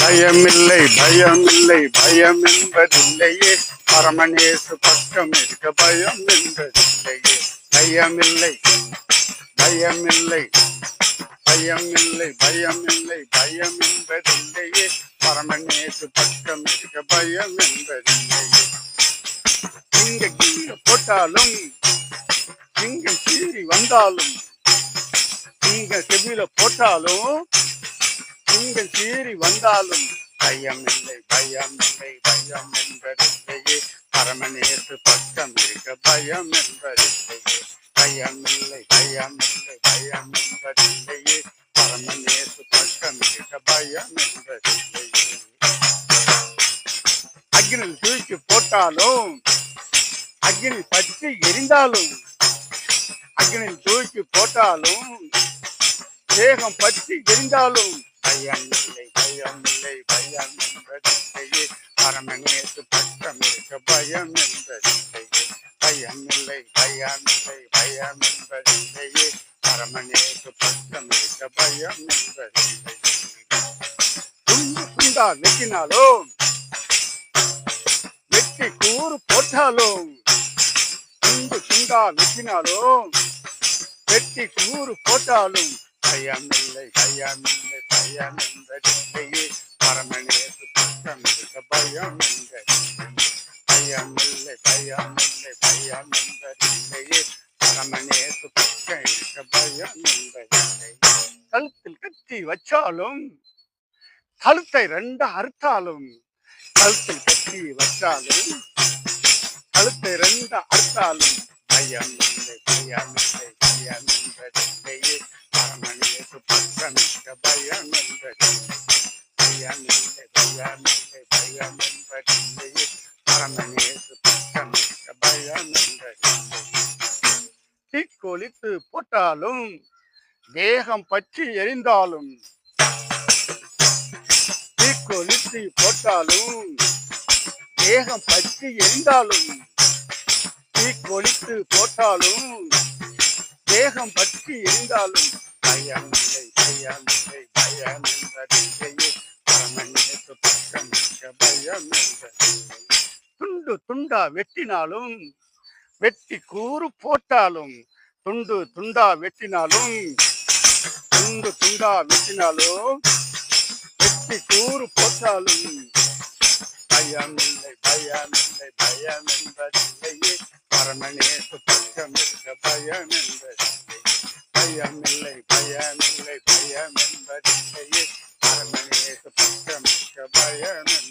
பயமில்லை பயமில்லை பயம் என்பதில்லையே, பரமனேசு பக்கம் இருக்க பயம் என்பதில்லையே. பயமில்லை பயமில்லை பயமில்லை பயமில்லை பயம் என்பதில்லையே, பரமனேசு பக்கம் இருக்க பயம் என்பதில்லையே. இங்க கீழே போட்டாலும் இங்க சீறி வந்தாலும், இங்க செவில போட்டாலும் இங்க சீறி வந்தாலும், பயமில்லை பயமில்லை பயம் என்பதில்லையே, பரமனேசு பக்கம் இருக்க பயம் என்பதில்லையே. பயமில்லை பயமில்லை பயம் என்பதில்லையே, பரமனேசு பக்கம் இருக்க பயம் என்பதில்லையே. அக்னியில் தூக்கி போட்டாலும் அக்னி பற்றி எரிந்தாலும், அக்னியில் தூக்கி போட்டாலும் தேகம் பற்றி எரிந்தாலும், பயமில்லை பயமில்லை பயம் என்பதில்லையே, பரமனேசு பக்கம் இருக்க பயம் என்பதில்லையே. பயமில்லை பயமில்லை பயம் என்பதில்லையே, பரமனேசு பக்கம் இருக்க பயம் என்பதில்லையே. துண்டு துண்டா வெட்டினாலும் வெட்டி கூறு போட்டாலும், துண்டு துண்டா வெட்டினாலும் வெட்டி கூறு போட்டாலும், பயமில்லை பயமில்லை பயம் என்பதில்லையே, பரமனேசு பக்கம் இருக்க பயம் என்பதில்லையே. பயமில்லை பயமில்லை பயம் என்பதில்லையே, பரமனேசு பக்கம் இருக்க பயம் என்பதில்லை. கழுத்தில் கத்தி வச்சாலும் கழுத்தை ரெண்டா அறுத்தாலும், கழுத்தில் கத்தி வச்சாலும் கழுத்தை ரெண்டா அறுத்தாலும், பயமில்லை பயமில்லை பயம் என்பதில்லையே, பரமனேசு பக்கம் இருக்க பயம் என்பதில்லை. பயமில்லை பயமில்லை பயம் என்பதில்லையே, பரமனேசு பக்கம் இருக்க பயம் என்பதில்லை. தீக்கொளித்து போட்டாலும் தேகம் பற்றி எரிந்தாலும், தீக்கொளித்து போட்டாலும் தேகம் பற்றி எரிந்தாலும், தீக்கொளித்து போட்டாலும் தேகம் பற்றி எரிந்தாலும், பயமில்லை பயமில்லை பயம் என்பதில்லையே, பரமனேசு பக்கம் இருக்க பயம் என்பதில்லை. துண்டு துண்டா வெட்டினாலும் வெட்டி கூறு போட்டாலும், துண்டு துண்டா வெட்டினாலும் துண்டு துண்டா வெட்டினாலும் வெட்டி கூறு போட்டாலும், பயமில்லை பயமில்லை பயம் என்பதில்லையே, பரமனேசு பக்கம் இருக்க பயம் என்பதில்லை. பயமில்லை பயமில்லை பயம் என்பதில்லையே, பரமனேசு பக்கம் இருக்க பயம்.